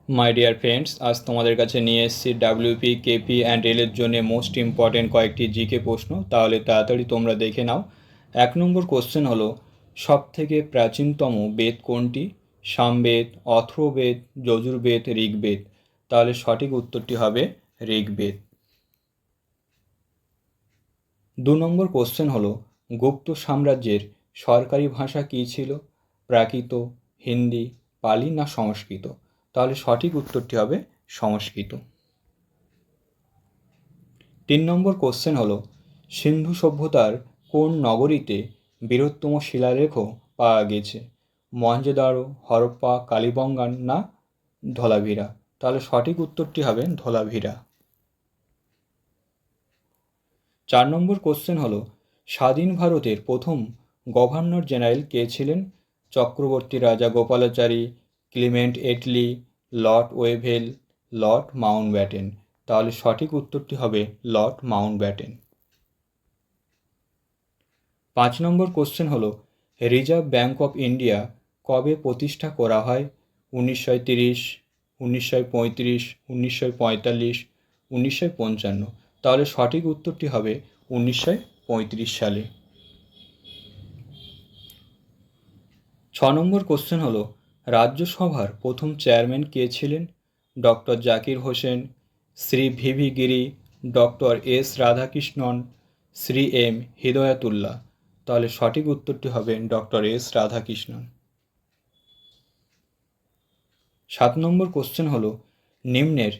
My dear friends, আজ তোমাদের কাছে নিয়ে এসেছি ডাব্লিউপি, কেপি অ্যান্ড এলের জন্য মোস্ট ইম্পর্টেন্ট কয়েকটি জিকে প্রশ্ন। তাহলে তাড়াতাড়ি তোমরা দেখে নাও। 1 নম্বর কোশ্চেন হলো, সবথেকে প্রাচীনতম বেদ কোনটি? সামবেদ, অথর্ববেদ, যজুর্বেদ, ঋগ্বেদ। তাহলে সঠিক উত্তরটি হবে ঋগ্বেদ। 2 নম্বর কোশ্চেন হলো, গুপ্ত সাম্রাজ্যের সরকারি ভাষা কী ছিল? প্রাকৃত, হিন্দি, পালি না সংস্কৃত? তাহলে সঠিক উত্তরটি হবে সংস্কৃত। 3 নম্বর কোশ্চেন হলো, সিন্ধু সভ্যতার কোন নগরীতে বৃহত্তম শিলালেখও পাওয়া গেছে? মহেঞ্জোদারো, হরপ্পা, কালিবঙ্গান না ধোলাভিরা? তাহলে সঠিক উত্তরটি হবে ধোলাভিরা। 4 নম্বর কোশ্চেন হলো, স্বাধীন ভারতের প্রথম গভর্নর জেনারেল কে ছিলেন? চক্রবর্তী রাজা Gopalachari, Clement Attlee, Lord Wavell, Lord Mountbatten? তাহলে সঠিক উত্তরটি হবে লর্ড মাউন্টব্যাটেন। 5 নম্বর কোশ্চেন হলো, রিজার্ভ ব্যাঙ্ক অফ ইন্ডিয়া কবে প্রতিষ্ঠা করা হয়? 1930, 1935, 1945, 1955? তাহলে সঠিক উত্তরটি হবে 1935 সালে। 6 নম্বর কোশ্চেন হলো, রাজ্যসভার প্রথম চেয়ারম্যান কে ছিলেন? Doctor Zakir Hussain, Shri V V Giri, doctor S Radhakrishnan, Shri M Hidayatullah? তাহলে সঠিক উত্তরটি হবে ডক্টর এস রাধাকৃষ্ণন। 7 নম্বর কোশ্চেন হলো, নিম্নের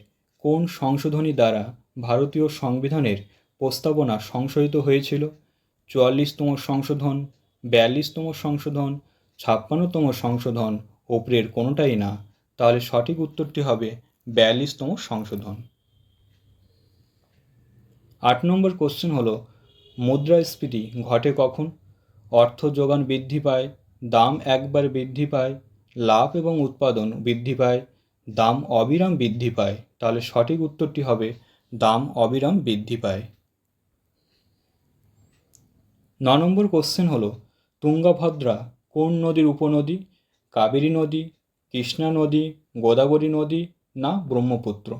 কোন সংশোধনী দ্বারা ভারতীয় সংবিধানের প্রস্তাবনা সংশোধিত হয়েছিল? 44তম সংশোধন, 42তম সংশোধন, 56তম সংশোধন, উপরের কোনোটাই না? তাহলে সঠিক উত্তরটি হবে 42তম সংশোধন। 8 নম্বর কোশ্চেন হলো, মুদ্রাস্ফীতি ঘটে কখন? অর্থ যোগান বৃদ্ধি পায়, দাম একবার বৃদ্ধি পায়, লাভ এবং উৎপাদন বৃদ্ধি পায়, দাম অবিরাম বৃদ্ধি পায়? তাহলে সঠিক উত্তরটি হবে দাম অবিরাম বৃদ্ধি পায়। 9 নম্বর কোশ্চেন হলো, তুঙ্গভদ্রা কোন নদীর উপনদী? কাবেরী নদী, কৃষ্ণা নদী, গোদাবরী নদী না ব্রহ্মপুত্র?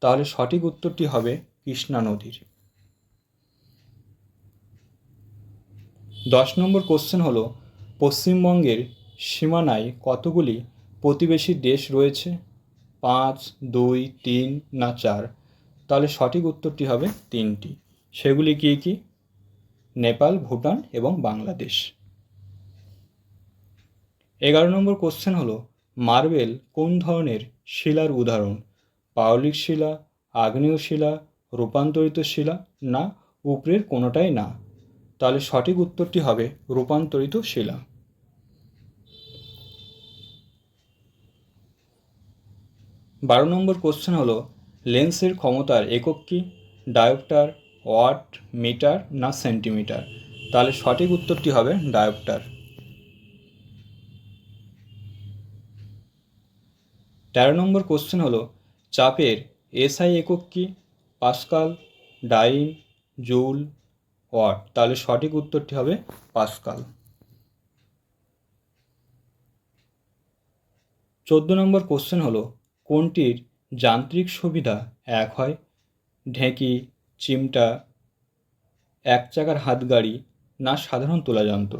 তাহলে সঠিক উত্তরটি হবে কৃষ্ণা নদীর। 10 নম্বর কোশ্চেন হলো, পশ্চিমবঙ্গের সীমানায় কতগুলি প্রতিবেশী দেশ রয়েছে? 5, 2, 3 না 4? তাহলে সঠিক উত্তরটি হবে 3টি। সেগুলি কী কী? নেপাল, ভুটান এবং বাংলাদেশ। 11 নম্বর কোশ্চেন হলো, মার্বেল কোন ধরনের শিলার উদাহরণ? পাললিক শিলা, আগ্নেয় শিলা, রূপান্তরিত শিলা না উপরের কোনোটাই না? তাহলে সঠিক উত্তরটি হবে রূপান্তরিত শিলা। 12 নম্বর কোশ্চেন হলো, লেন্সের ক্ষমতার একক কী? ডায়োপ্টার, ওয়াট, মিটার না সেন্টিমিটার? তাহলে সঠিক উত্তরটি হবে ডায়োপ্টার। 13 নম্বর কোশ্চেন হলো, চাপের এসআই একক কী? পাস্কাল, ডাইন, জুল, ওয়াট? তাহলে সঠিক উত্তরটি হবে পাস্কাল। 14 নম্বর কোশ্চেন হলো, কোনটির যান্ত্রিক সুবিধা 1 হয়? ঢেঁকি, চিমটা, এক চাকার হাতগাড়ি না সাধারণ তুলাযন্ত্র?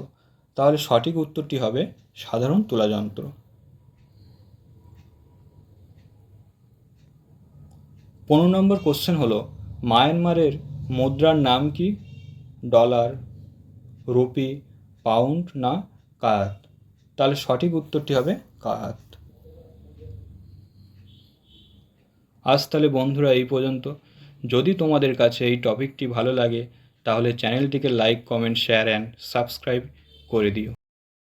তাহলে সঠিক উত্তরটি হবে সাধারণ তুলাযন্ত্র। 15 নম্বর কোশ্চেন হলো, মায়ানমারের মুদ্রার নাম কি? ডলার, রুপি, পাউন্ড না কায়াত? তাহলে সঠিক উত্তরটি হবে কায়াত। আজ তাহলে বন্ধুরা এই পর্যন্ত। যদি তোমাদের কাছে এই টপিকটি ভালো লাগে তাহলে চ্যানেলটিকে like, comment, share and subscribe করে দিও।